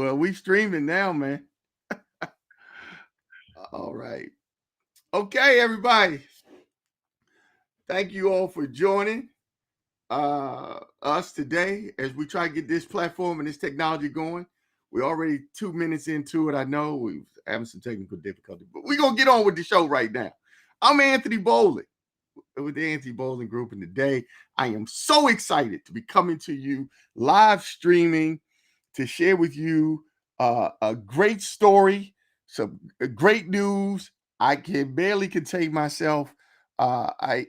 Well, we streaming now, man. All right. Okay, everybody. Thank you all for joining us today as we try to get this platform and this technology going. We're already 2 minutes into it. I know we're having some technical difficulty, but we're going to get on with the show right now. I'm Anthony Bolling with the Anthony Bolling Group, and today I am so excited to be coming to you live streaming to share with you a great story, some great news. I can barely contain myself. I'm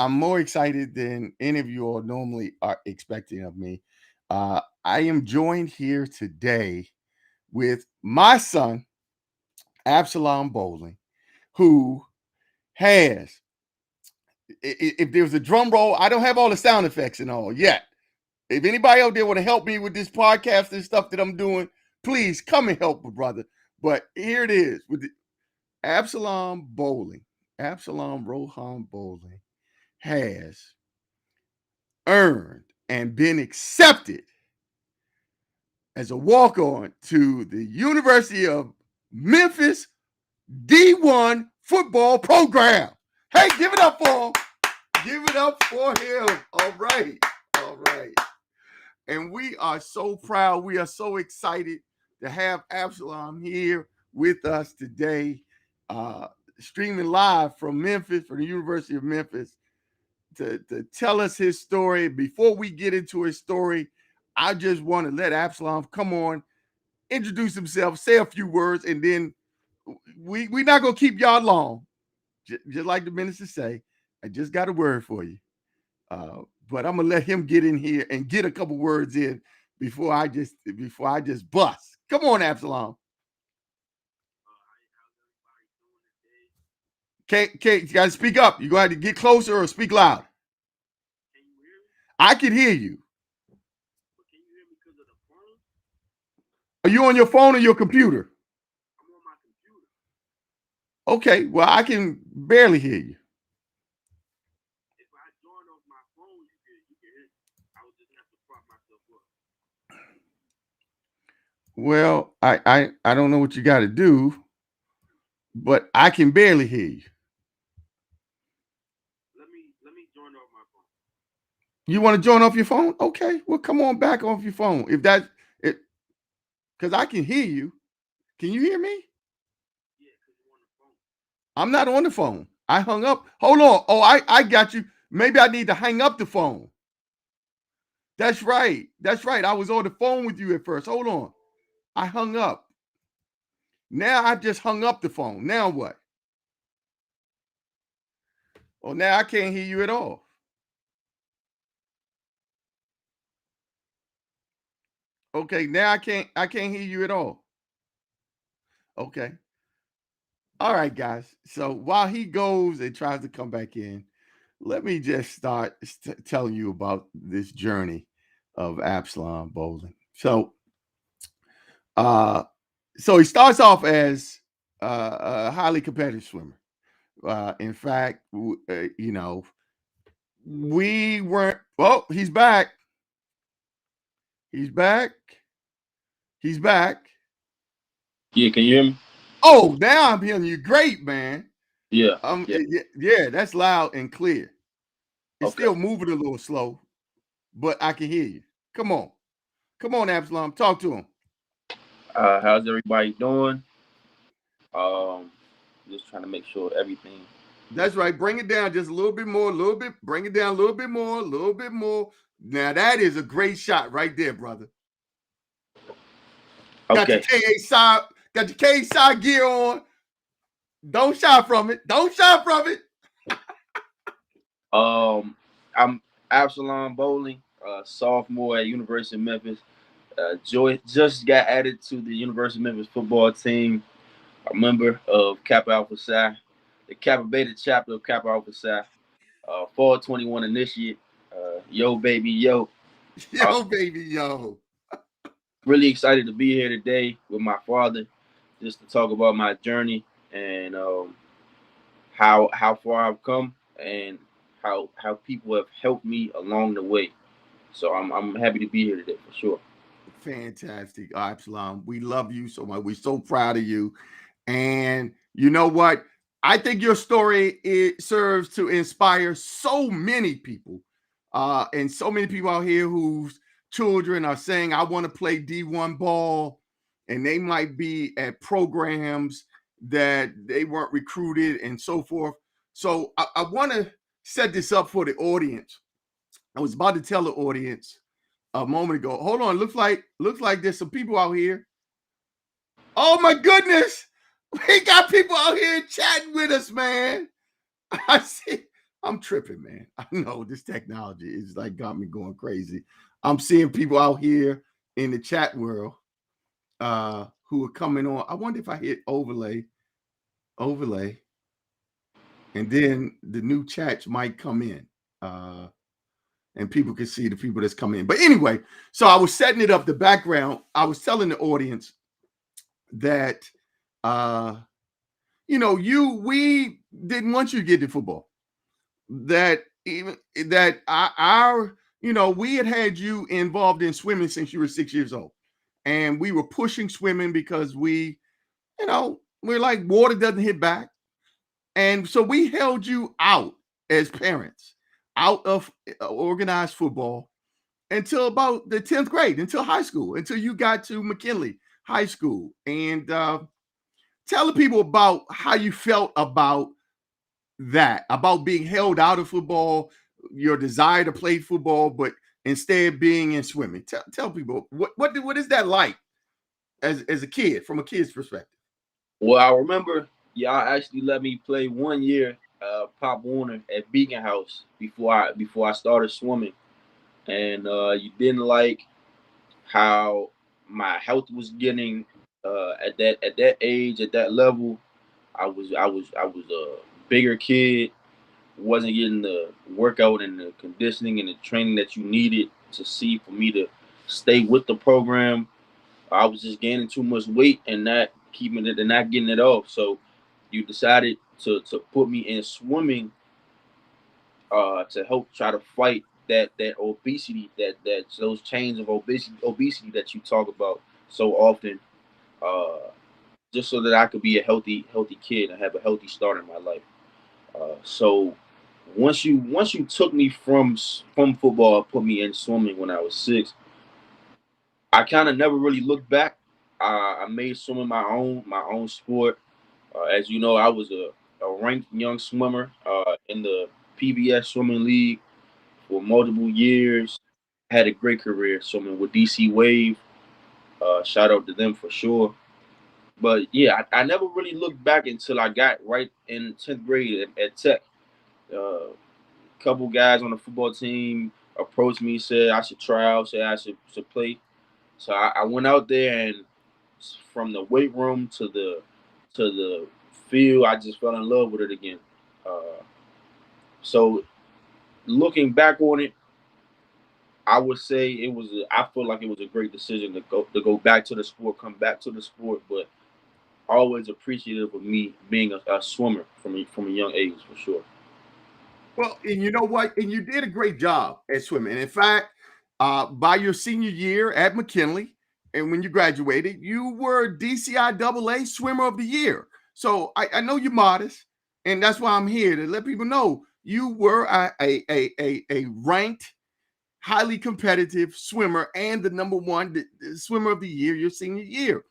more excited than any of you all normally are expecting of me. I am joined here today with my son, Absalom Bolling, who has, if there's a drum roll, I don't have all the sound effects and all yet. If anybody out there want to help me with this podcast and stuff that I'm doing, please come and help my brother. But here it is with the Absalom Bolling. Absalom Rohan Bolling has earned and been accepted as a walk-on to the University of Memphis D1 football program. Hey, give it up for him. Give it up for him. All right. All right. And we are so proud. We are so excited to have Absalom here with us today, streaming live from Memphis, from the University of Memphis, to tell us his story. Before we get into his story, I just want to let Absalom come on, introduce himself, say a few words, and then we're not going to keep y'all long. Just like the minister say, I just got a word for you. But I'm gonna let him get in here and get a couple words in before I just bust. Come on, Absalom. You gotta speak up. You gotta get closer or speak loud. I can hear you. Are you on your phone or your computer? Okay, well, I can barely hear you. Well, I don't know what you got to do, but I can barely hear you. Let me join off my phone. You want to join off your phone? Okay, well, come on back off your phone if that's it, because I can hear you. Can you hear me? I'm not on the phone. I hung up. Hold on. Oh, I got you. Maybe I need to hang up the phone. That's right. That's right. I was on the phone with you at first. Hold on. I hung up. Now I just hung up the phone. Now what? Oh, now I can't hear you at all. Okay, now I can't hear you at all. Okay. All right, guys. So while he goes and tries to come back in, let me just start telling you about this journey of Absalom Bolling. Uh, so he starts off as a highly competitive swimmer. In fact, we weren't. Oh, he's back. He's back. He's back. Yeah, can you hear me? Oh, now I'm hearing you. Great, man. Yeah, yeah. Yeah, that's loud and clear. It's Okay. still moving a little slow, but I can hear you. Come on. Come on, Absalom. Talk to him. How's everybody doing? Um, just trying to make sure everything. That's right. Bring it down just a little bit more, a little bit. Bring it down a little bit more, a little bit more. Now that is a great shot right there, brother. Got your Okay. KA side, got your K side gear on. Don't shy from it. Don't shy from it. I'm Absalom Bolling, sophomore at University of Memphis. Joy just got added to the University of Memphis football team. A member of Kappa Alpha Psi, the Kappa Beta chapter of Kappa Alpha Psi. Fall 21 initiate. Yo, baby, yo. Uh, Yo, baby, yo. really excited to be here today with my father, just to talk about my journey and how far I've come and how people have helped me along the way. So I'm happy to be here today for sure. Fantastic, Absalom. We love you so much. We're so proud of you. And you know what? I think your story serves to inspire so many people, and so many people out here whose children are saying, "I want to play D1 ball," and they might be at programs that they weren't recruited and so forth. So I want to set this up for the audience. I was about to tell the audience a moment ago. Hold on, looks like there's some people out here. Oh my goodness, we got people out here chatting with us, man. I see. I'm tripping, man. I know this technology is like got me going crazy. I'm seeing people out here in the chat world who are coming on. I wonder if I hit overlay, and then the new chats might come in. And people can see the people that's coming in. But anyway, so I was setting it up, the background. I was telling the audience that we didn't want you to get to football. That even that we had you involved in swimming since you were 6 years old. And we were pushing swimming because we're like water doesn't hit back. And so we held you out as parents, out of organized football until about the 10th grade, until high school, until you got to McKinley High School. And tell the people about how you felt about that, about being held out of football, your desire to play football, but instead being in swimming. Tell people what is that like as a kid, from a kid's perspective? Well, I remember y'all actually let me play 1 year Pop Warner at Beacon House before I started swimming, and you didn't like how my health was getting at that age, at that level. I was a bigger kid, wasn't getting the workout and the conditioning and the training that you needed to see for me to stay with the program. I was just gaining too much weight and not keeping it and not getting it off. So you decided to put me in swimming to help try to fight that obesity, that those chains of obesity that you talk about so often, uh, just so that I could be a healthy kid and have a healthy start in my life. So once you took me from football and put me in swimming when I was 6, I kind of never really looked back. I made swimming my own sport. As you know, I was a ranked young swimmer in the PBS swimming league for multiple years. Had a great career swimming with DC Wave. Shout out to them for sure. But yeah, I never really looked back until I got right in 10th grade at Tech. A couple guys on the football team approached me, said I should try out, said I should play. So I went out there, and from the weight room to the field, I just fell in love with it again. Uh, so looking back on it, I would say I feel like it was a great decision to go back to the sport, come back to the sport, but always appreciative of me being a swimmer from a young age for sure. Well, and you know what? And you did a great job at swimming. In fact, by your senior year at McKinley, and when you graduated, you were DCI AA Swimmer of the Year. So I know you're modest, and that's why I'm here to let people know you were a ranked, highly competitive swimmer and the number one the swimmer of the year your senior year.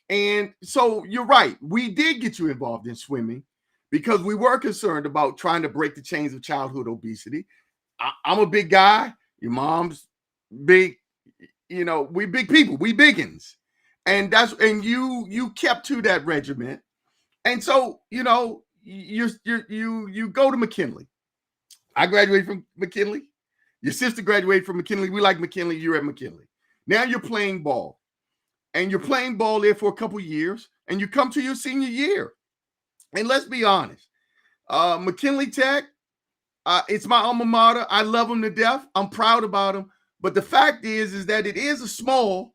And so you're right. We did get you involved in swimming because we were concerned about trying to break the chains of childhood obesity. I'm a big guy. Your mom's big. We big people. We biggins, and you kept to that regiment. And so you go to McKinley. I graduated from McKinley. Your sister graduated from McKinley. We like McKinley. You're at McKinley. Now you're playing ball. And you're playing ball there for a couple years, and you come to your senior year. And let's be honest, McKinley Tech, it's my alma mater. I love them to death. I'm proud about them. But the fact is that it is a small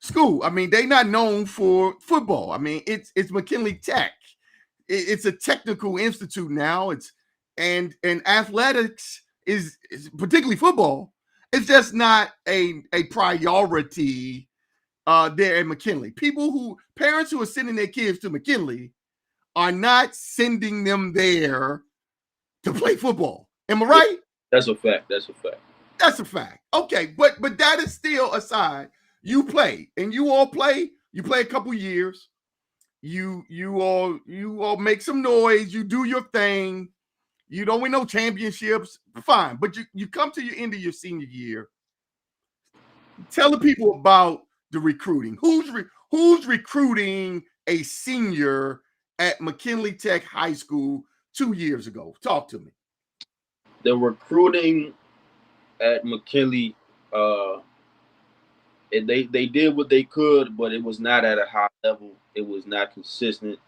school. I mean, they're not known for football. I mean, it's McKinley Tech. It's a technical institute now. And athletics is particularly football It's just not a priority there at McKinley. Parents who are sending their kids to McKinley are not sending them there to play football. Am I right? That's a fact. That's a fact. That's a fact. Okay, but that is still aside. You play, and you all play. You play a couple years. You all make some noise. You do your thing. You don't win no championships. Fine, but you come to your end of your senior year. Tell the people about the recruiting. Who's recruiting a senior at McKinley Tech High School 2 years ago? Talk to me. The recruiting at McKinley, they did what they could, but it was not at a high level. It was not consistent,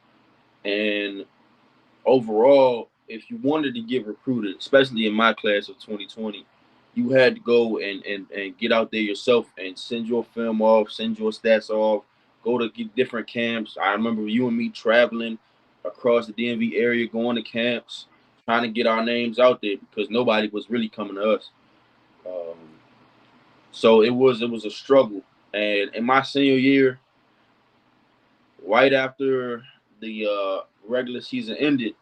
and overall, if you wanted to get recruited, especially in my class of 2020, you had to go and get out there yourself and send your film off, send your stats off, go to get different camps. I remember you and me traveling across the DMV area, going to camps, trying to get our names out there because nobody was really coming to us. So it was a struggle. And in my senior year, right after the regular season ended,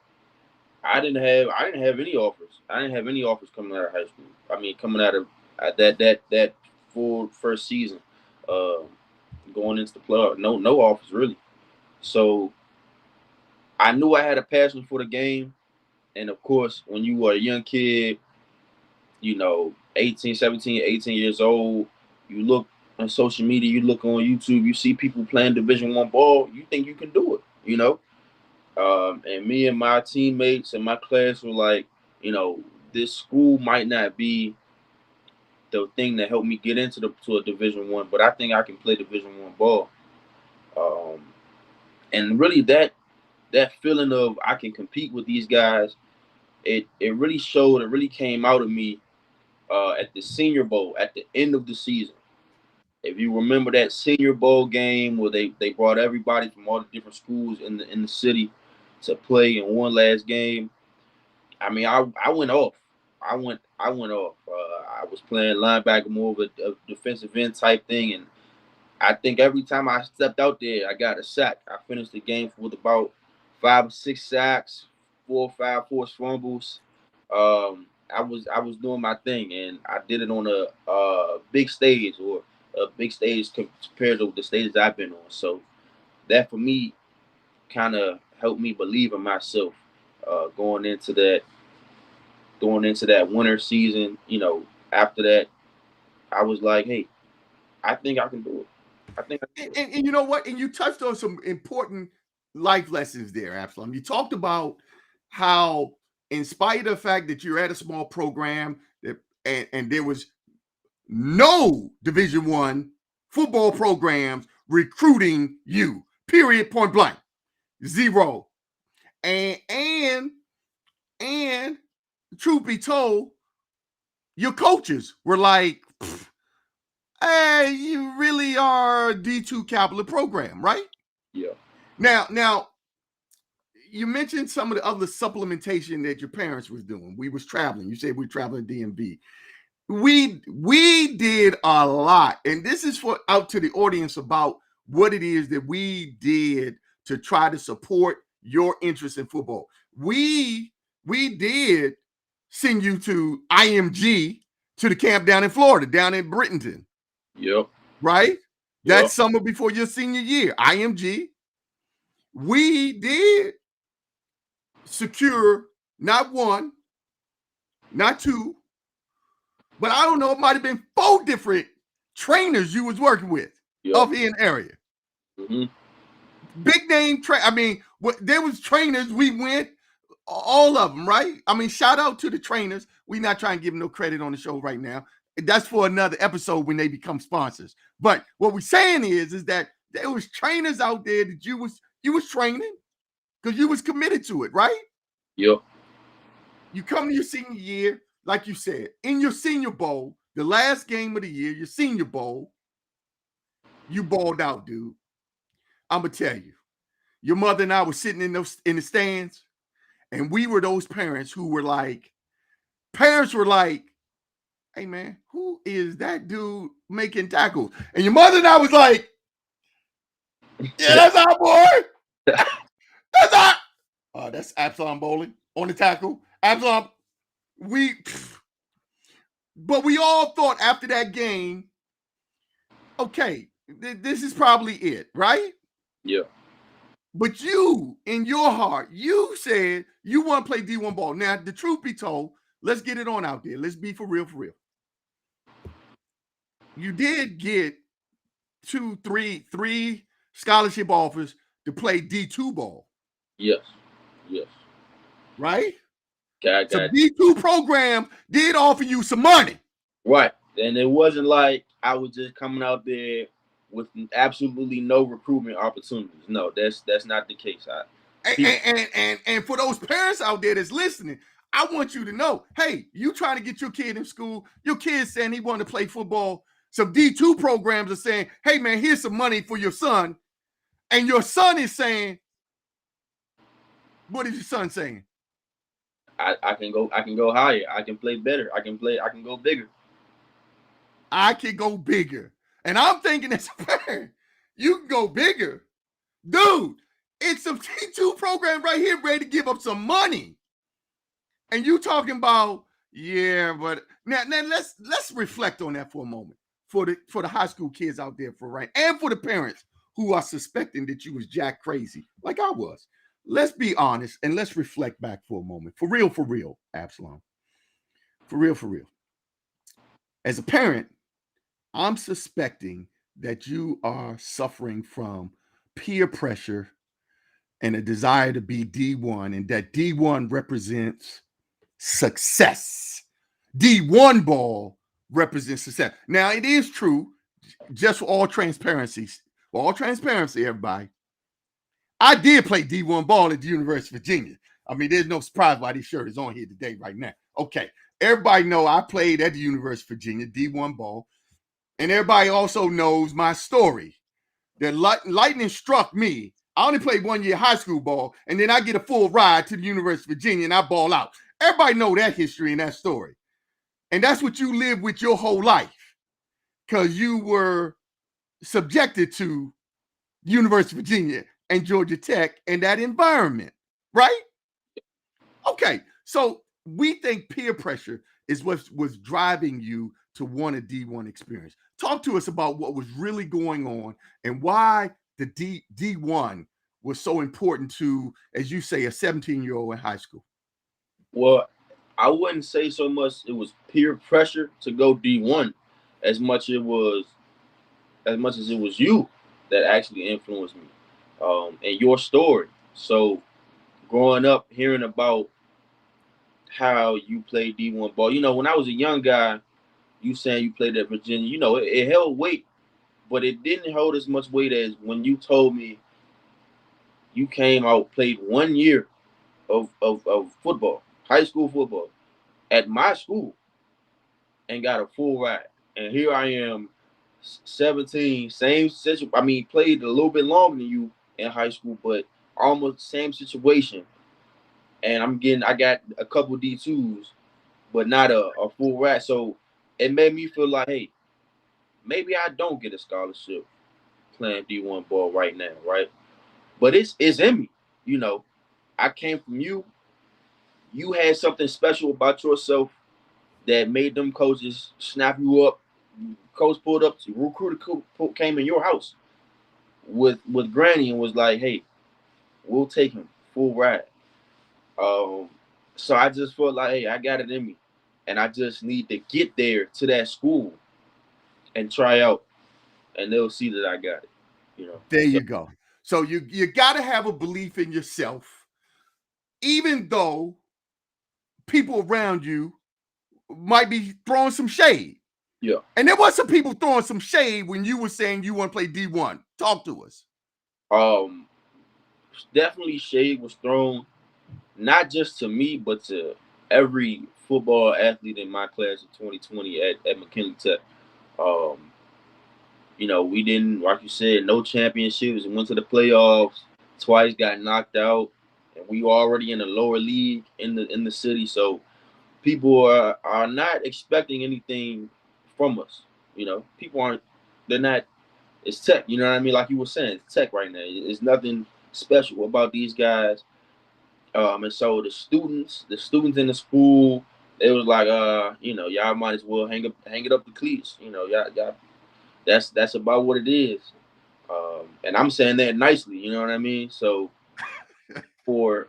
I didn't have any offers. I didn't have any offers coming out of high school. I mean, coming out of that full first season, going into the playoff, no offers really. So I knew I had a passion for the game, and of course, when you were a young kid, 18, 17, 18 years old, you look on social media, you look on YouTube, you see people playing Division I ball, you think you can do it. And me and my teammates and my class were like, this school might not be the thing that helped me get into a Division I, but I think I can play Division I ball. And really that feeling of I can compete with these guys, it really showed, it really came out of me at the Senior Bowl at the end of the season. If you remember that Senior Bowl game where they brought everybody from all the different schools in the city to play in one last game, I mean, I went off. I went off. I was playing linebacker, more of a defensive end type thing, and I think every time I stepped out there, I got a sack. I finished the game with about 5 or 6 sacks, 4 or 5 forced fumbles. I was doing my thing, and I did it on a big stage, or a big stage compared to the stages I've been on. So that for me kind of helped me believe in myself going into that winter season. After that, I was like, hey, I think I can do it. I think I can do it. And you know what? And you touched on some important life lessons there, Absalom. You talked about how, in spite of the fact that you're at a small program and there was no Division I football programs recruiting you, period, point blank, zero. And truth be told, your coaches were like, hey, you really are a D2 Capital program, right? Yeah. Now, you mentioned some of the other supplementation that your parents was doing. We was traveling. You said we traveling DMV. We did a lot, and this is for out to the audience about what it is that we did to try to support your interest in football. We did send you to IMG, to the camp down in Florida, down in Brittenton. Yep. Right? Yep. That summer before your senior year, IMG. We did secure not one, not two, but I don't know, it might have been 4 different trainers you was working with up here in the area. Mm-hmm. Big name I mean, there was trainers, we went, all of them, right? I mean, shout out to the trainers. We're not trying to give them no credit on the show right now. That's for another episode when they become sponsors. But what we're saying is that there was trainers out there that you was training because you was committed to it, right? Yep. You come to your senior year, like you said, in your Senior Bowl, the last game of the year, your Senior Bowl, you balled out, dude. I'm gonna tell you, your mother and I were sitting in the stands, and we were those parents who were like, hey man, who is that dude making tackles? And your mother and I was like, yeah, that's our boy. That's our. That's Absalom Bolling on the tackle. Absalom, but we all thought after that game, okay, this is probably it, right? Yeah. But you, in your heart, you said you want to play D1 ball. Now, the truth be told, let's get it on out there. Let's be for real, for real. You did get three scholarship offers to play D2 ball. Yes. Yes. Right? Got Some D2 program did offer you some money. Right. And it wasn't like I was just coming out there with absolutely no recruitment opportunities. No, that's not the case. And for those parents out there that's listening, I want you to know, hey, you trying to get your kid in school, your kid saying he want to play football. Some D2 programs are saying, hey, man, here's some money for your son. And your son is saying, what is your son saying? I can go higher. I can play better. I can go bigger. I can go bigger. And I'm thinking as a parent, you can go bigger. Dude, it's a D2 program right here ready to give up some money. And you talking about, yeah, but now let's reflect on that for a moment. For the high school kids out there and for the parents who are suspecting that you was jack crazy, like I was. Let's be honest and let's reflect back for a moment. For real, Absalom. For real. As a parent, I'm suspecting that you are suffering from peer pressure and a desire to be D1, and that D1 represents success. D1 ball represents success. Now, it is true, just for all transparency, everybody, I did play D1 ball at the University of Virginia. I mean, there's no surprise why this shirt is on here today right now. Okay, everybody know I played at the University of Virginia, D1 ball, and everybody also knows my story. The lightning struck me. I only played 1 year high school ball, and then I get a full ride to the University of Virginia, and I ball out. Everybody know that history and that story. And that's what you live with your whole life because you were subjected to University of Virginia and Georgia Tech and that environment, right? Okay, so we think peer pressure is what was driving you to want a D1 experience. Talk to us about what was really going on and why the D1 was so important to, as you say, a 17-year-old in high school. Well, I wouldn't say so much it was peer pressure to go D1 as much as it was you that actually influenced me and your story. So growing up hearing about how you played D1 ball, when I was a young guy, you saying you played at Virginia, it held weight, but it didn't hold as much weight as when you told me you came out, played 1 year of football, high school football, at my school and got a full ride. And here I am, 17, same situation. I mean, played a little bit longer than you in high school, but almost same situation. And I got a couple D2s, but not a full ride. So it made me feel like, hey, maybe I don't get a scholarship playing D1 ball right now, right? But it's in me, I came from you. You had something special about yourself that made them coaches snap you up. Coach pulled up, recruiter came in your house with Granny and was like, "Hey, we'll take him full ride." So I just felt like, hey, I got it in me, and I just need to get there to that school and try out, and they'll see that I got it. There you go. So you got to have a belief in yourself, even though people around you might be throwing some shade. Yeah. And there was some people throwing some shade when you were saying you want to play D1. Talk to us. Definitely shade was thrown, not just to me, but to every football athlete in my class of 2020 at McKinley Tech. We didn't, like you said, no championships and went to the playoffs twice, got knocked out, and we already in the lower league in the city. So people are not expecting anything from us. People aren't. They're not. It's tech. You know what I mean? Like you were saying, it's tech right now. It's nothing special about these guys. And so the students in the school, they was like, y'all might as well hang it up the cleats. Y'all. That's about what it is. And I'm saying that nicely. You know what I mean? So for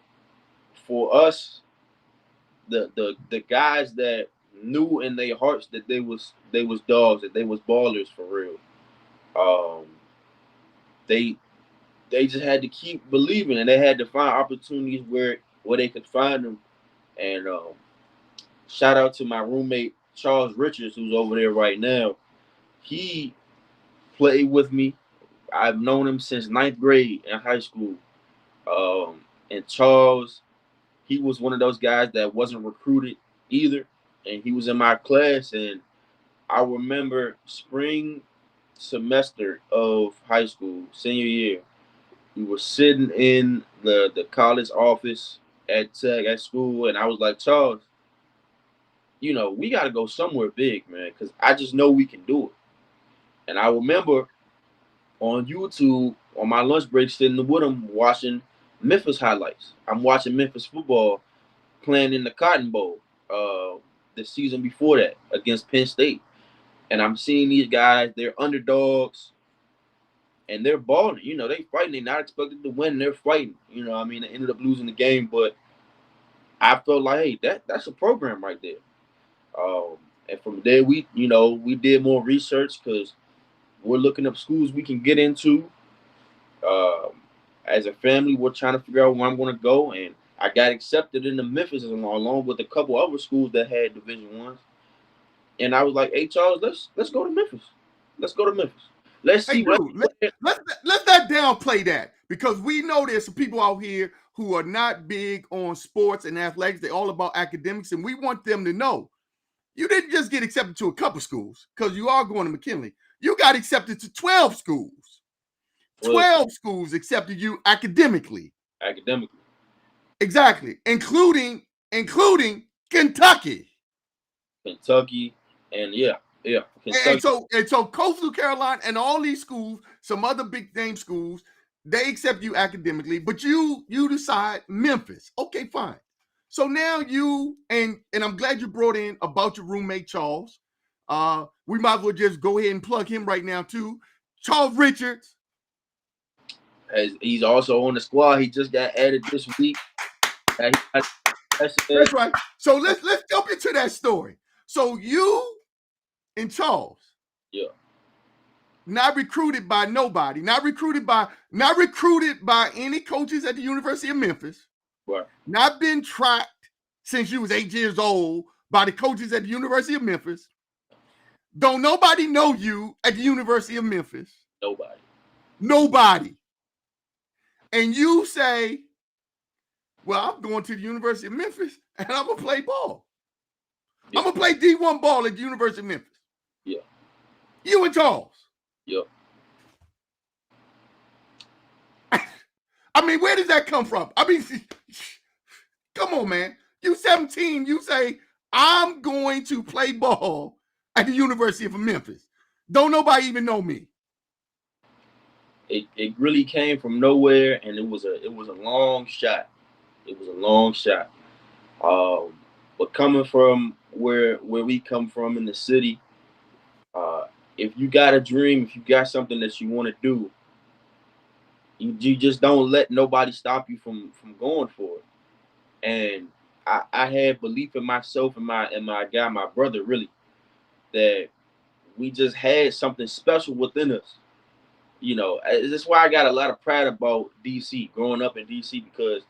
for us, the guys that knew in their hearts that they was dogs, that they was ballers for real. Um, they they just had to keep believing, and they had to find opportunities where they could find them. And shout out to my roommate Charles Richards, who's over there right now. He played with me. I've known him since ninth grade in high school. And Charles, he was one of those guys that wasn't recruited either, and he was in my class. And I remember spring semester of high school, senior year, we were sitting in the college office at Tech at school, and I was like, Charles, we got to go somewhere big, man, because I just know we can do it. And I remember on YouTube on my lunch break sitting with him watching Memphis highlights. I'm watching Memphis football playing in the Cotton Bowl the season before that against Penn State. And I'm seeing these guys, they're underdogs, and they're balling. They fighting. They're not expected to win. They're fighting. I mean, they ended up losing the game, but I felt like, hey, that's a program right there. And from there, we did more research because we're looking up schools we can get into. Um, as a family, we're trying to figure out where I'm going to go, and I got accepted into Memphis along with a couple other schools that had Division Ones. And I was like, "Hey, Charles, let's go to Memphis. Let's go to Memphis. Let's Hey, see what." dude, let's not downplay that, because we know there's some people out here who are not big on sports and athletics. They're all about academics, and we want them to know you didn't just get accepted to a couple schools because you are going to McKinley. You got accepted to 12 schools. 12 schools accepted you academically. Academically. Exactly, including Kentucky. Kentucky, and Kentucky. And so Coastal Carolina and all these schools, some other big name schools, they accept you academically, but you decide Memphis. Okay, fine. So now and I'm glad you brought in about your roommate Charles. We might as well just go ahead and plug him right now too. Charles Richards. He's also on the squad. He just got added this week. That's right. So let's jump into that story. So you and Charles, not recruited by nobody, not recruited by any coaches at the University of Memphis, right. Not been tracked since you was 8 years old by the coaches at the University of Memphis. Don't nobody know you at the University of Memphis. Nobody. And you say, well, I'm going to the University of Memphis and I'm going to play ball. Yeah. I'm going to play D1 ball at the University of Memphis. Yeah. You and Charles. Yeah. I mean, where does that come from? I mean, come on, man. You 17, you say, I'm going to play ball at the University of Memphis. Don't nobody even know me. It really came from nowhere, and it was a long shot. It was a long shot. But coming from where we come from in the city, if you got a dream, if you got something that you want to do, you just don't let nobody stop you from going for it. And I had belief in myself and my brother, really, that we just had something special within us. That's why I got a lot of pride about DC, growing up in DC, because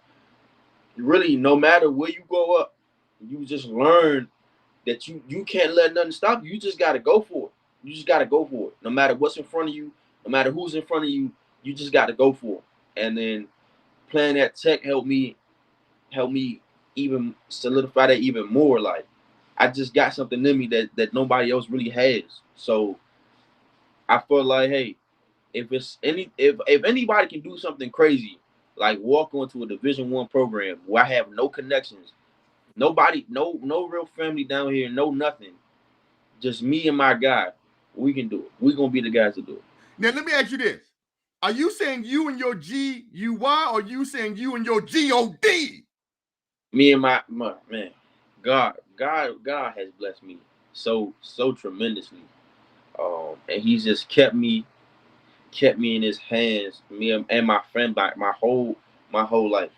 really, no matter where you grow up, you just learn that you can't let nothing stop you. You just got to go for it. You just got to go for it. No matter what's in front of you, no matter who's in front of you, you just got to go for it. And then playing at Tech helped me even solidify that even more. Like, I just got something in me that nobody else really has. So I felt like, hey, if anybody can do something crazy, like walk onto a Division I program where I have no connections, Nobody, no real family down here, no nothing. Just me and my guy. We can do it. We're gonna be the guys to do it. Now let me ask you this: are you saying you and your GUY, or you saying you and your GOD? Me and my man, God has blessed me so tremendously. And He's just kept me in His hands, me and my friend, like my whole life.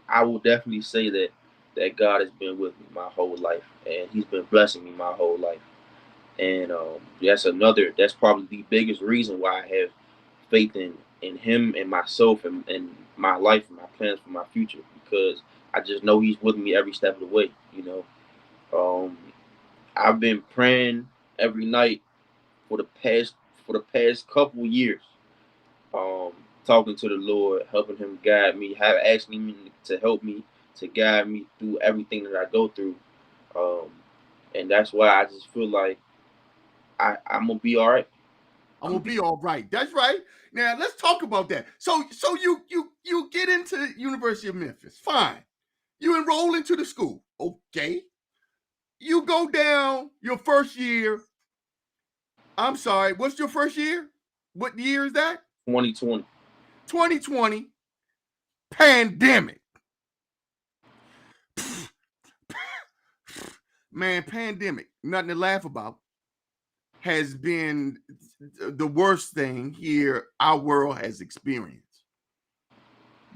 I will definitely say that God has been with me my whole life, and He's been blessing me my whole life. And that's probably the biggest reason why I have faith in Him and myself and my life and my plans for my future, because I just know He's with me every step of the way. Um, I've been praying every night for the past couple years, um, talking to the Lord, helping Him guide me, asking Him to help me, to guide me through everything that I go through. Um, and that's why I just feel like I'm gonna be all right. I'm gonna be all right. That's right. Now let's talk about that. So you get into University of Memphis. Fine. You enroll into the school. Okay. You go down your first year. I'm sorry. What's your first year? What year is that? 2020. 2020. Pandemic. Man, pandemic. Nothing to laugh about. Has been the worst thing here our world has experienced.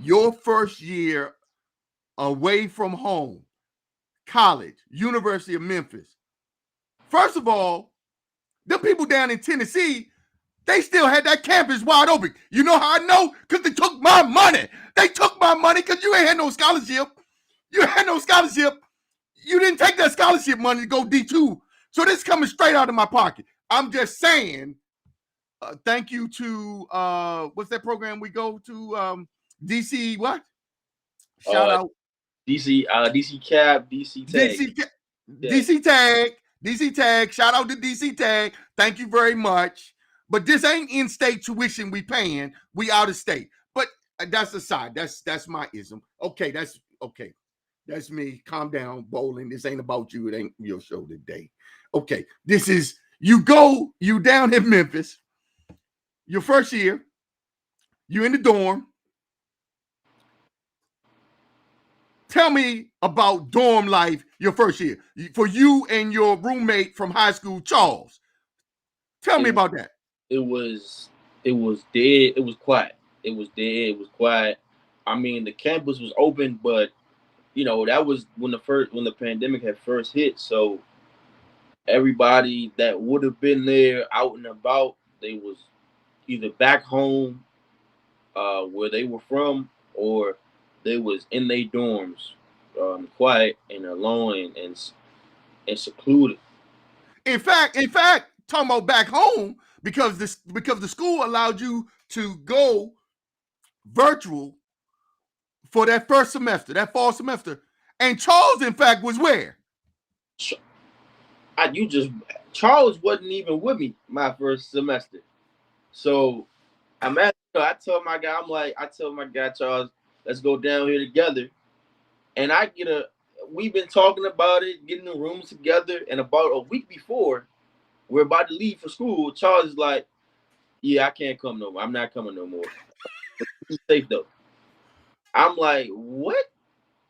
Your first year away from home, college, University of Memphis. First of all, the people down in Tennessee, they still had that campus wide open. You know how I know? Because they took my money. They took my money because you ain't had no scholarship. You had no scholarship. You didn't take that scholarship money to go D2. So this is coming straight out of my pocket. I'm just saying, thank you to, what's that program we go to? DC what? Shout out. DC Cab, DC Tag. DC Tag. Shout out to DC Tag. Thank you very much. But this ain't in-state tuition we paying. We out of state. But that's aside. That's my ism. Okay, that's okay. That's me. Calm down, Bolling. This ain't about you. It ain't your show today. Okay, this is you down in Memphis. Your first year. You in the dorm. Tell me about dorm life your first year for you and your roommate from high school, Charles. Tell me about that. It was dead. It was quiet. It was dead. It was quiet. I mean, the campus was open, but that was when the pandemic had first hit. So everybody that would have been there out and about, they was either back home, where they were from, or they was in their dorms, quiet and alone and secluded. In fact, talking about back home, because the school allowed you to go virtual for that first semester, that fall semester. And Charles, in fact, was where? Charles wasn't even with me my first semester. So I told my guy, Charles, let's go down here together. And we've been talking about it, getting the rooms together. And about a week before we're about to leave for school, Charles is like, yeah, I can't come no more. I'm not coming no more. He's safe though. I'm like, what?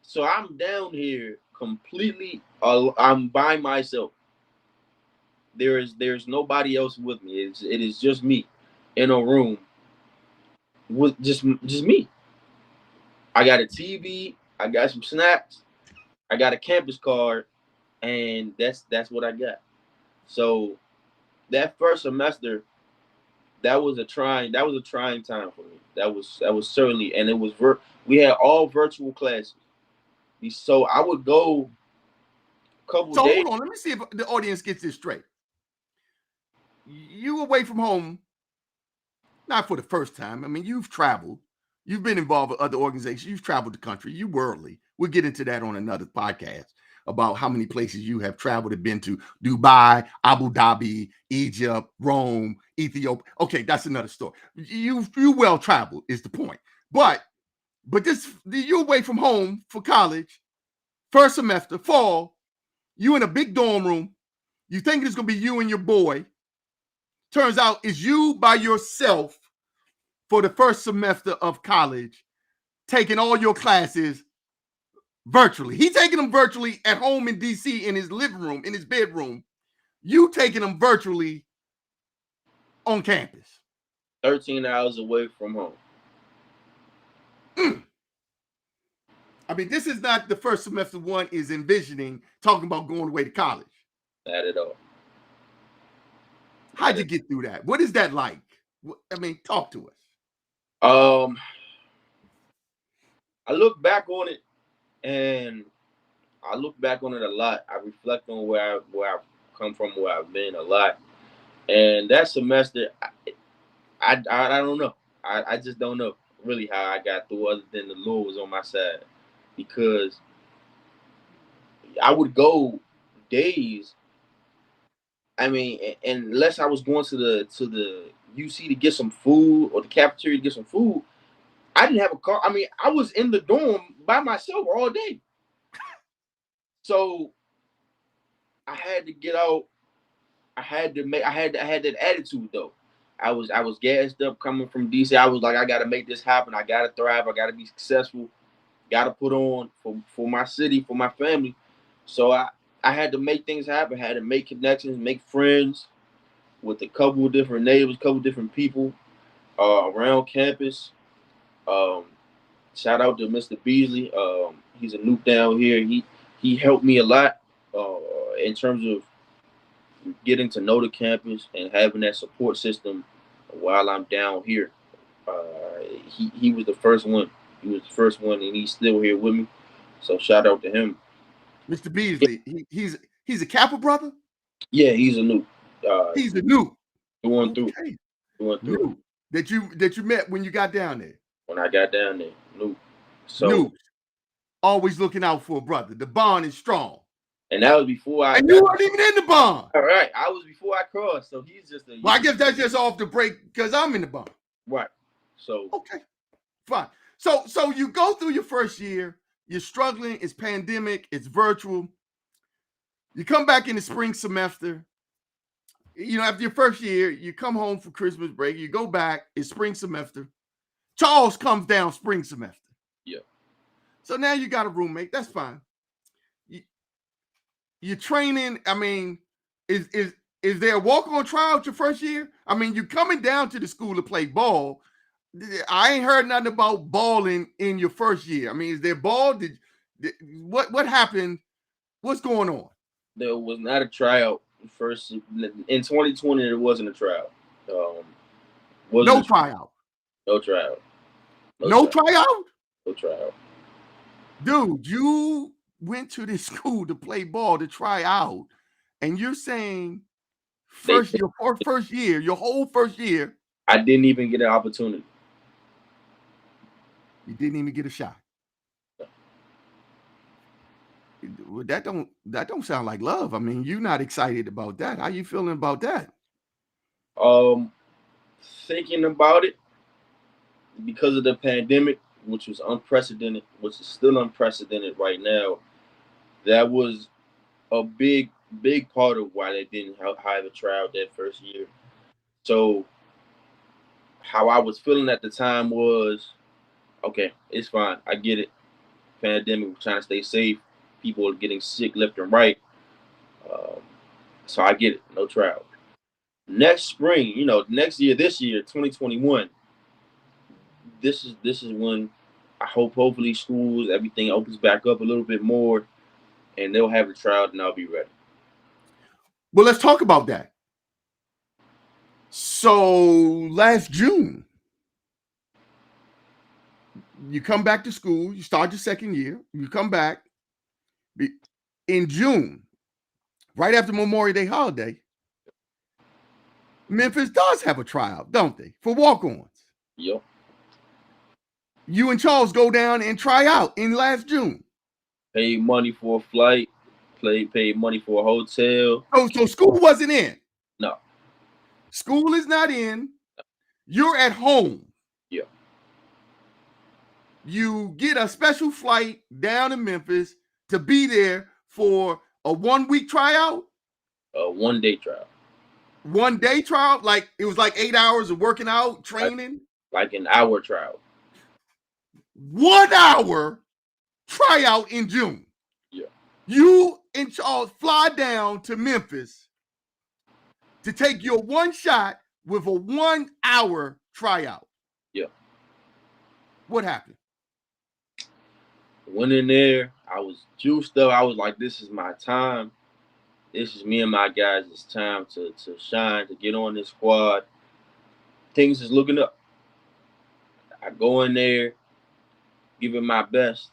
So I'm down here completely. I'm by myself. There's nobody else with me. It is just me in a room with just me. I got a TV. I got some snacks. I got a campus card, and that's what I got. So that first semester, that was a trying time for me. That was certainly, and it was we had all virtual classes. So I would go a couple So days. hold on, let me see if the audience gets this straight. You away from home, not for the first time. I mean, you've traveled. You've been involved with other organizations. You've traveled the country. You worldly. We'll get into that on another podcast about how many places you have traveled and been to. Dubai, Abu Dhabi, Egypt, Rome, Ethiopia. Okay, that's another story. You well traveled is the point. But you away from home for college First semester, fall, you in a big dorm room. You think it's going to be you and your boy. Turns out it's you by yourself for the first semester of college, taking all your classes virtually. He taking them virtually at home in DC in his living room, in his bedroom. You taking them virtually on campus. 13 hours away from home. I mean, this is not the first semester one is envisioning talking about going away to college. Not at all. How'd you get through that? What is that like? I mean, talk to us. I look back on it, and I look back on it a lot. I reflect on where I've come from, where I've been a lot. And that semester, I don't know. I just don't know really how I got through, other than the Lord was on my side, because I would go days. I mean, unless I was going to the UC to get some food, or the cafeteria to get some food, I didn't have a car. I mean, I was in the dorm by myself all day. So I had to get out. I had that attitude though. I was gassed up coming from DC. I was like, I gotta make this happen. I gotta thrive. I gotta be successful. Gotta put on for my city, for my family. So I had to make things happen. I had to make connections, make friends with a couple of different neighbors, a couple of different people around campus. Shout out to Mr. Beasley. He's a noob down here. He helped me a lot in terms of getting to know the campus and having that support system while I'm down here. He was the first one. He was the first one, and he's still here with me. So shout out to him. Mr. Beasley, he's a Kappa brother? Yeah, he's a noob. He's a noob. Going through. Going through. Noob. That you met when you got down there. When I got down there, noob. So noob. Always looking out for a brother. The bond is strong. And that was before I. And you weren't even in the bond. All right, I was before I crossed, so he's just a. Well, I guess that's just off the break because I'm in the bond. Right. So. Okay. Fine. So you go through your first year. You're struggling. It's pandemic. It's virtual. You come back in the spring semester. You know, after your first year, you come home for Christmas break. You go back. It's spring semester. Charles comes down spring semester. Yeah. So now you got a roommate. That's fine. You're training. I mean, is there a walk-on tryout your first year? I mean, you're coming down to the school to play ball. I ain't heard nothing about balling in your first year. I mean, is there ball? What happened? What's going on? There was not a tryout first in 2020. There wasn't a tryout. No tryout. No tryout. No tryout. No tryout. Dude, you went to this school to play ball to try out, and you're saying your whole first year, I didn't even get an opportunity. You didn't even get a shot. That don't sound like love. I mean, you're not excited about that. How you feeling about that? Thinking about it because of the pandemic, which was unprecedented, which is still unprecedented right now. That was a big part of why they didn't have a tryout that first year. So how I was feeling at the time was, okay, it's fine. I get it. Pandemic, we're trying to stay safe. People are getting sick left and right. So I get it. No tryout. Next spring, next year, this year, 2021, this is when I hopefully schools, everything opens back up a little bit more, and they'll have a tryout, and I'll be ready. Well, let's talk about that. So last June, you come back to school, you start your second year, you come back in June, right after Memorial Day holiday. Memphis does have a tryout, don't they, for walk-ons? Yep. You and Charles go down and try out in last June. Paid money for a flight, paid money for a hotel. So school wasn't in? No. School is not in. You're at home. Yeah. You get a special flight down to Memphis. to be there for a 1 week tryout? 1 day trial. 1 day trial? Like it was like 8 hours of working out, training? Like an hour trial. 1 hour tryout in June. Yeah. You and Charles fly down to Memphis to take your one shot with a 1 hour tryout. Yeah. What happened? Went in there. I was juiced up. I was like, this is my time. This is me and my guys. It's time to shine, to get on this squad. Things is looking up. I go in there, give it my best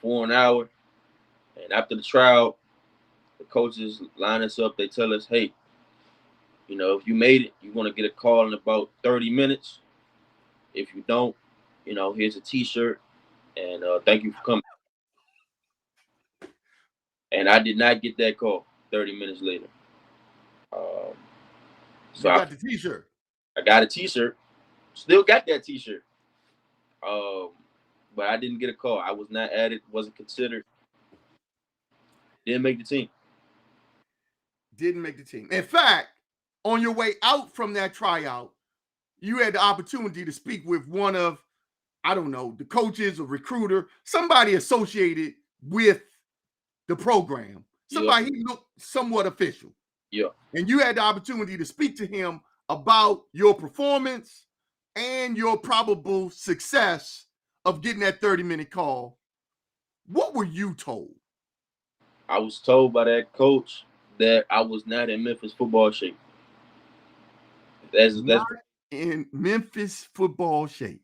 for an hour. And after the trial, the coaches line us up. They tell us, hey, if you made it, you're going to get a call in about 30 minutes. If you don't, here's a T-shirt. And thank you for coming. And I did not get that call 30 minutes later. So I got the T-shirt. I got a T-shirt. Still got that T-shirt. But I didn't get a call. I was not added, wasn't considered. Didn't make the team. Didn't make the team. In fact, on your way out from that tryout, you had the opportunity to speak with one of, I don't know, the coaches or recruiter, somebody associated with the program. Somebody he looked somewhat official. Yeah. And you had the opportunity to speak to him about your performance and your probable success of getting that 30-minute call. What were you told? I was told by that coach that I was not in Memphis football shape. That's not in Memphis football shape.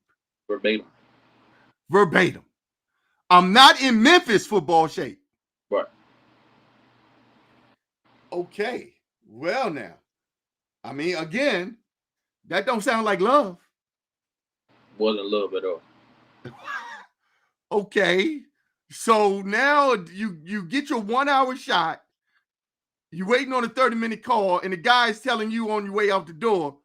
Verbatim. I'm not in Memphis football shape. Right. Okay. Well, now, I mean, again, that don't sound like love. Wasn't love at all. Okay. So now you get your 1 hour shot. You're waiting on a 30-minute call, and the guy's telling you on your way out the door,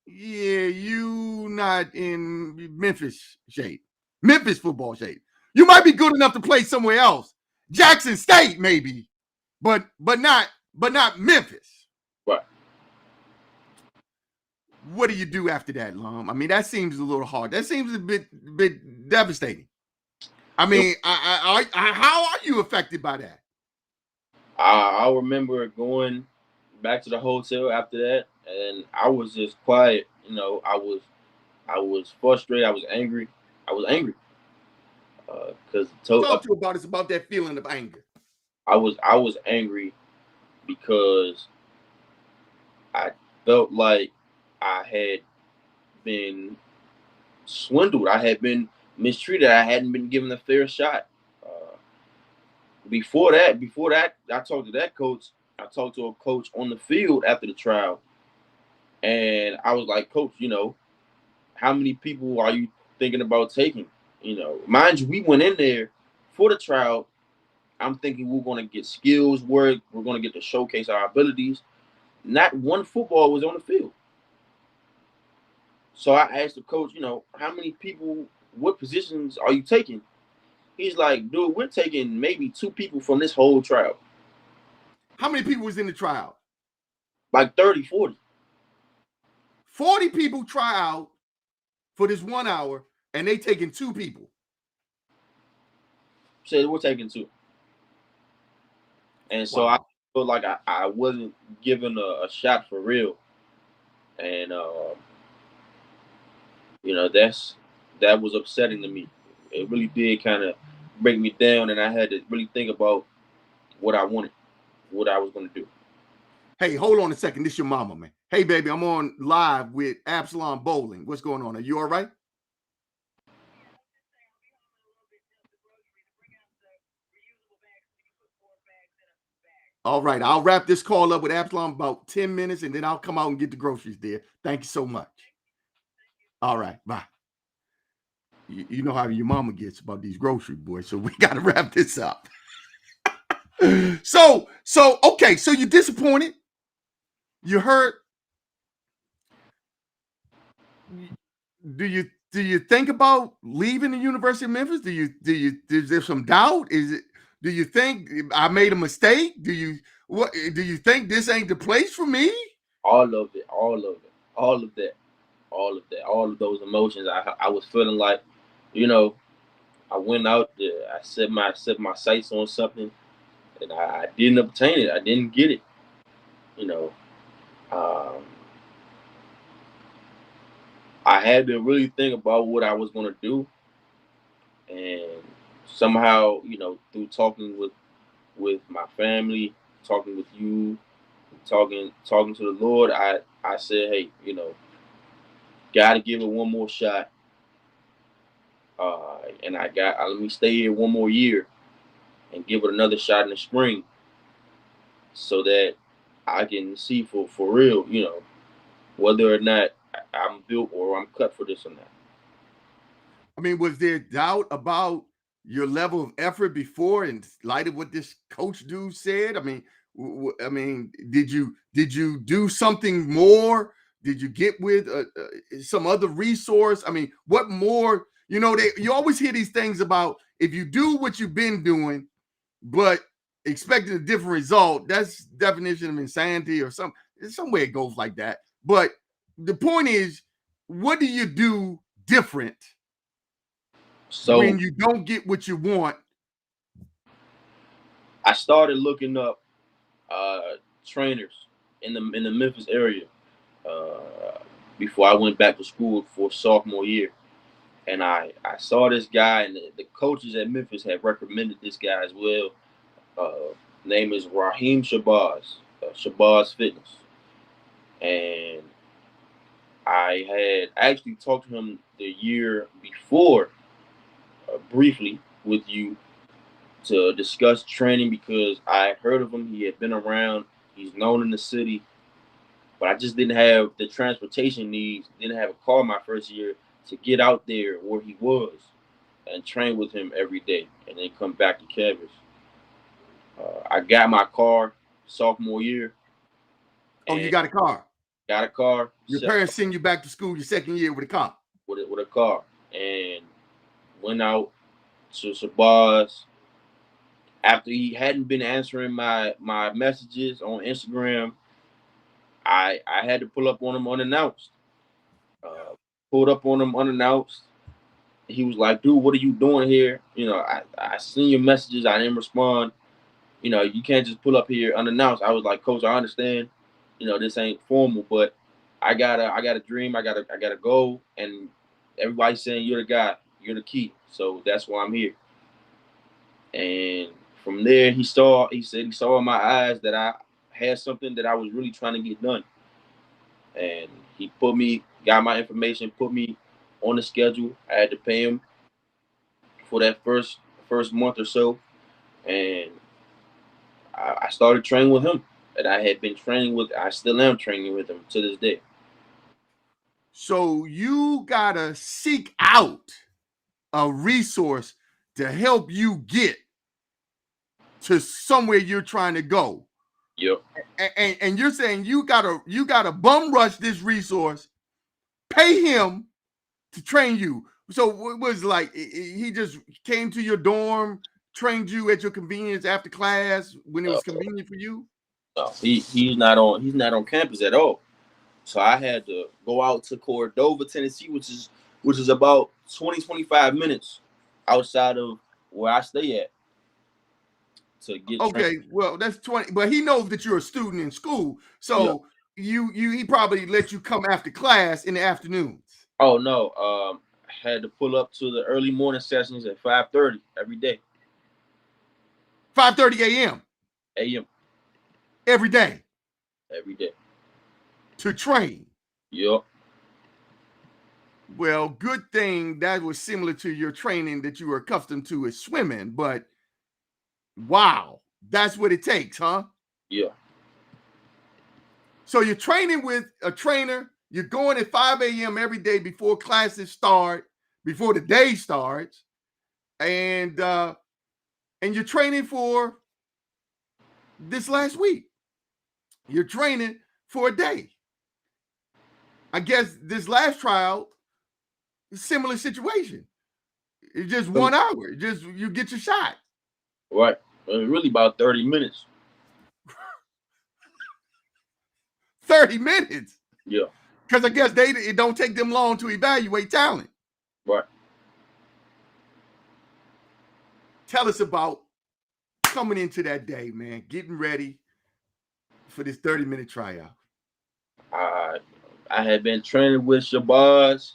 yeah, you not in Memphis shape. Memphis football shape. You might be good enough to play somewhere else. Jackson State, maybe, but not Memphis. Right. What do you do after that, Lum? I mean, that seems a little hard. That seems a bit devastating. I mean, how are you affected by that? I remember going back to the hotel after that, and I was just quiet. I was frustrated. I was angry. Because talk to you about it's about that feeling of anger. I was angry because I felt like I had been swindled. I had been mistreated. I hadn't been given a fair shot. Before that, I talked to that coach. I talked to a coach on the field after the trial, and I was like, Coach, how many people are you thinking about taking? Mind you, we went in there for the trial. I'm thinking we're going to get skills work. We're going to get to showcase our abilities. Not one football was on the field. So I asked the coach, how many people, what positions are you taking? He's like, dude, we're taking maybe 2 people from this whole trial. How many people was in the trial? Like 30, 40. 40 people try out for this 1 hour, and they taking 2 people. Said we're taking 2. And so I felt like I wasn't given a shot for real. And, that was upsetting to me. It really did kind of break me down, and I had to really think about what I wanted, what I was going to do. Hey, hold on a second. This your mama, man. Hey, baby, I'm on live with Absalom Bolling. What's going on? Are you all right? All right, I'll wrap this call up with Absalom about 10 minutes, and then I'll come out and get the groceries there. Thank you so much. All right, bye. You know how your mama gets about these grocery boys, so we got to wrap this up. So okay, so you're disappointed. You hurt. Do you think about leaving the University of Memphis? Is there some doubt? Do Do you think I made a mistake? Do you think this ain't the place for me? All of it, all of it, all of that, all of that, all of those emotions. I was feeling like, you know, I went out there, I set my sights on something, and I didn't obtain it. I didn't get it. You know, um, I had to really think about what I was going to do, and somehow, through talking with my family, talking with you, talking to the Lord, I said, hey, got to give it one more shot. And let me stay here one more year and give it another shot in the spring, so that I can see for real, whether or not I'm built or I'm cut for this or not. I mean, was there doubt about your level of effort before, in light of what this coach dude said? I mean, did you do something more? Did you get with some other resource? I mean, what more? You always hear these things about if you do what you've been doing, but expecting a different result. That's definition of insanity, or some way it goes like that. But the point is, what do you do different So when you don't get what you want? I started looking up trainers in the Memphis area uh, before I went back to school for sophomore year, and I saw this guy, and the coaches at Memphis had recommended this guy as well. Name is Raheem Shabazz, Shabazz Fitness, and I had actually talked to him the year before, briefly with you, to discuss training because I had heard of him. He had been around. He's known in the city, but I just didn't have the transportation needs. Didn't have a car my first year to get out there where he was and train with him every day, and then come back to campus. I got my car sophomore year, Oh, you and got a car. got a car Your parents send you back to school your second year with a car. with a car, and went out to Shabazz. After he hadn't been answering my messages on Instagram, I had to pull up on him unannounced. Pulled up on him unannounced. He was like, "Dude, what are you doing here? I seen your messages. I didn't respond. You can't just pull up here unannounced." I was like, "Coach, I understand. This ain't formal, but I got a dream. I got a goal, and everybody's saying you're the guy. You're the key. So that's why I'm here." And from there, he said he saw in my eyes that I had something that I was really trying to get done. And he got my information, put me on the schedule. I had to pay him for that first month or so, and I started training with him. And I had been training with, I still am training with him to this day. So you gotta seek out a resource to help you get to somewhere you're trying to go. Yep. And you're saying you gotta bum rush this resource, pay him to train you. So it was like he just came to your dorm, trained you at your convenience after class when it was convenient for you? No, he's not on campus at all. So I had to go out to Cordova, Tennessee, which is about 20-25 minutes outside of where I stay at, to get trained. Okay, well, that's 20, but he knows that you're a student in school. Yeah. So he probably let you come after class in the afternoons. Oh no, I had to pull up to the early morning sessions at 5:30 every day. 5:30 a.m. A.M. every day every day. to train. Yup. Well, good thing that was similar to your training that you were accustomed to as swimming, but wow, that's what it takes, huh? Yeah. So you're training with a trainer, you're going at 5 a.m. every day before classes start, before the day starts, and you're training for this last week. You're training for a day. I guess this last trial, similar situation. It's just 1 hour. Just you get your shot. Right. Really about 30 minutes. 30 minutes. Yeah, Because I guess it don't take them long to evaluate talent. right. Tell us about coming into that day, man, getting ready for this 30-minute tryout. I I had been training with Shabazz.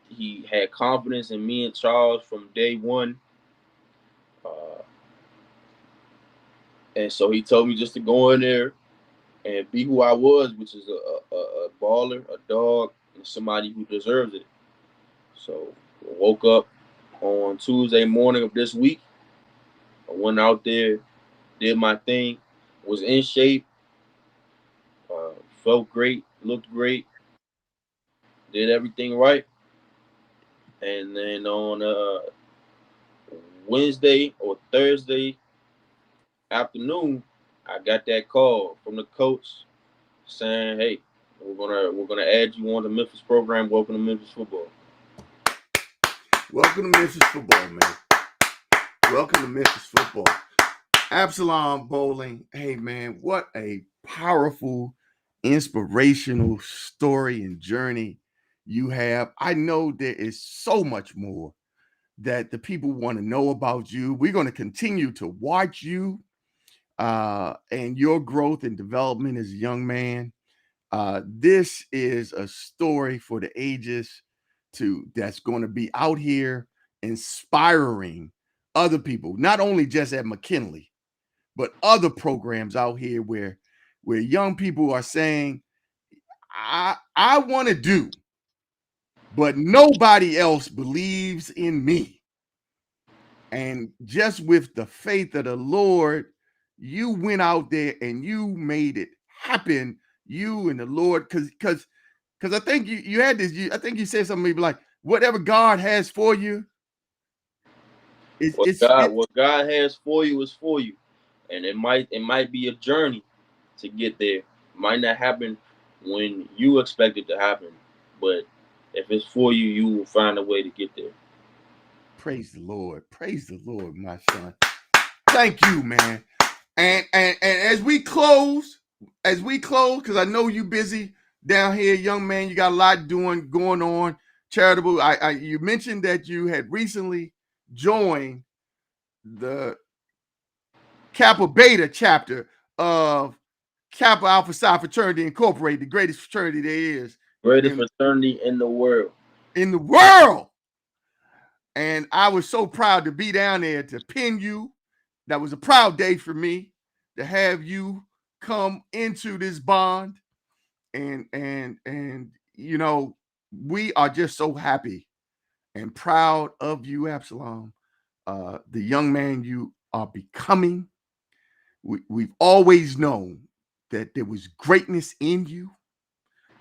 He had confidence in me and Charles from day one, uh, and so he told me just to go in there and be who I was, which is a baller, a dog, and somebody who deserves it. So I woke up on Tuesday morning of this week. I went out there, did my thing, was in shape, felt great, looked great, did everything right. And then on Wednesday or Thursday afternoon, I got that call from the coach saying, "Hey, we're gonna add you on the Memphis program. Welcome to Memphis football." Welcome to Memphis football, man. Welcome to Memphis football. Absalom Bolling. Hey, man, what a powerful, inspirational story and journey you have. I know there is so much more that the people want to know about you. We're going to continue to watch you and your growth and development as a young man. This is a story for the ages that's going to be out here inspiring other people, not only just at McKinley, but other programs out here where young people are saying, I want to do, but nobody else believes in me. And just with the faith of the Lord, you went out there and you made it happen. You and the Lord, because I think you had this. I think you said something maybe like, whatever God has for you, What it's God what God has for you is for you, and it might be a journey to get there. It might not happen when you expect it to happen, but if it's for you, you will find a way to get there. praise the Lord, my son. Thank you, man. And as we close, because I know you busy down here, young man. You got a lot going on, charitable. You mentioned that you had recently joined the Kappa Beta chapter of Kappa Alpha Psi Fraternity Incorporated, the greatest fraternity there is Greatest in fraternity in the world. in the world. And I was so proud to be down there to pin you. That was a proud day for me to have you come into this bond. And we are just so happy and proud of you, Absalom, the young man you are becoming. We've always known that there was greatness in you,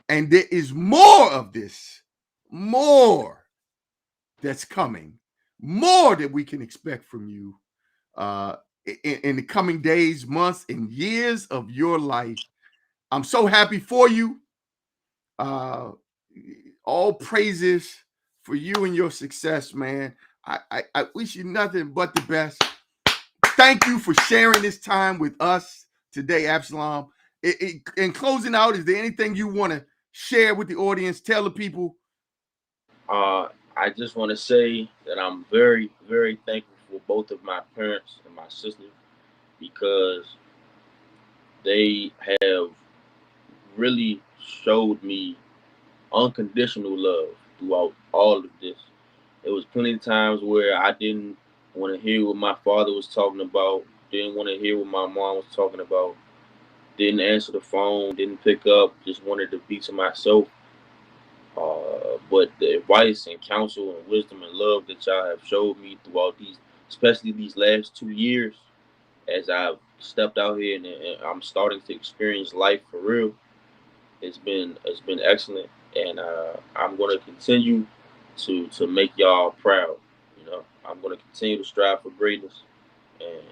and there is more of this, more that's coming, more that we can expect from you uh, in the coming days, months, and years of your life. I'm so happy for you. Uh, all praises for you and your success, man. I wish you nothing but the best. Thank you for sharing this time with us today, Absalom. In closing out, is there anything you want to share with the audience? Tell the people. I just want to say that I'm very, very thankful for both of my parents and my sister because they have really showed me unconditional love throughout all of this. There was plenty of times where I didn't want to hear what my father was talking about, didn't want to hear what my mom was talking about, didn't answer the phone, didn't pick up, just wanted to be to myself. But the advice and counsel and wisdom and love that y'all have showed me throughout these, especially these last 2 years, as I've stepped out here and I'm starting to experience life for real, it's been excellent, and I'm going to continue to make y'all proud. I'm going to continue to strive for greatness, and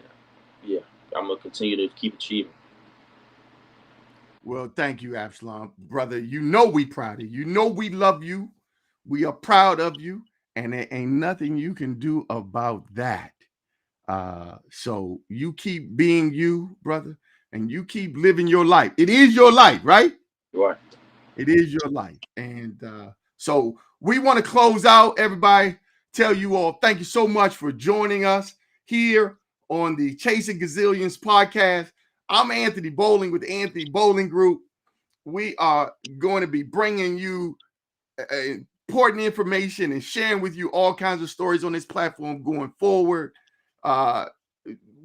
yeah, I'm going to continue to keep achieving. Well, thank you, Absalom. Brother, you know we proud of you. You know we love you. We are proud of you. And there ain't nothing you can do about that. So you keep being you, brother, and you keep living your life. It is your life, right? Right. It is your life. And so we want to close out, everybody. Tell you all, thank you so much for joining us here on the Chasing Gazillions podcast. I'm Anthony Bolling with the Anthony Bolling Group. We are going to be bringing you important information and sharing with you all kinds of stories on this platform going forward.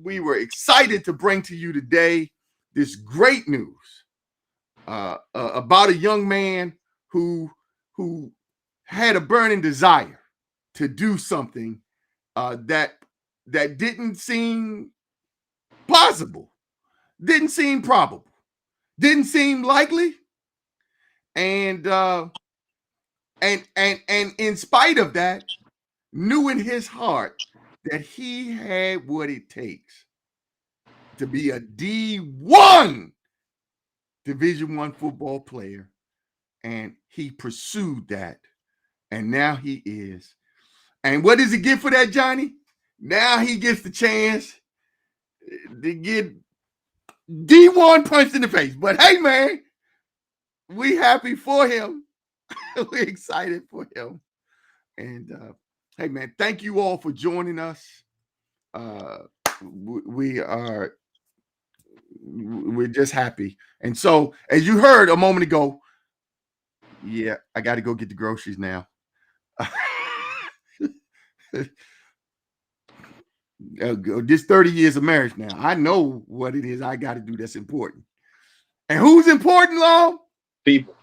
We were excited to bring to you today this great news about a young man who had a burning desire to do something that didn't seem possible, didn't seem probable, didn't seem likely, and in spite of that, knew in his heart that he had what it takes to be a D1 Division I football player, and he pursued that, and now he is. And what does he get for that, Johnny? Now he gets the chance to get D1 punched in the face. But hey, man, we happy for him. We're excited for him. And hey, man, thank you all for joining us. We're just happy. And so, as you heard a moment ago, yeah, I got to go get the groceries now. This 30 years of marriage now, I know what it is I got to do that's important. And who's important, Long? People.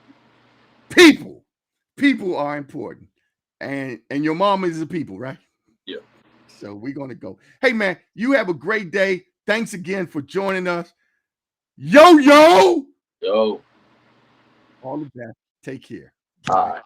People are important. And your mama is a people, right? Yeah. So we're going to go. Hey, man, you have a great day. Thanks again for joining us. Yo. Yo. All the best. Take care. All right.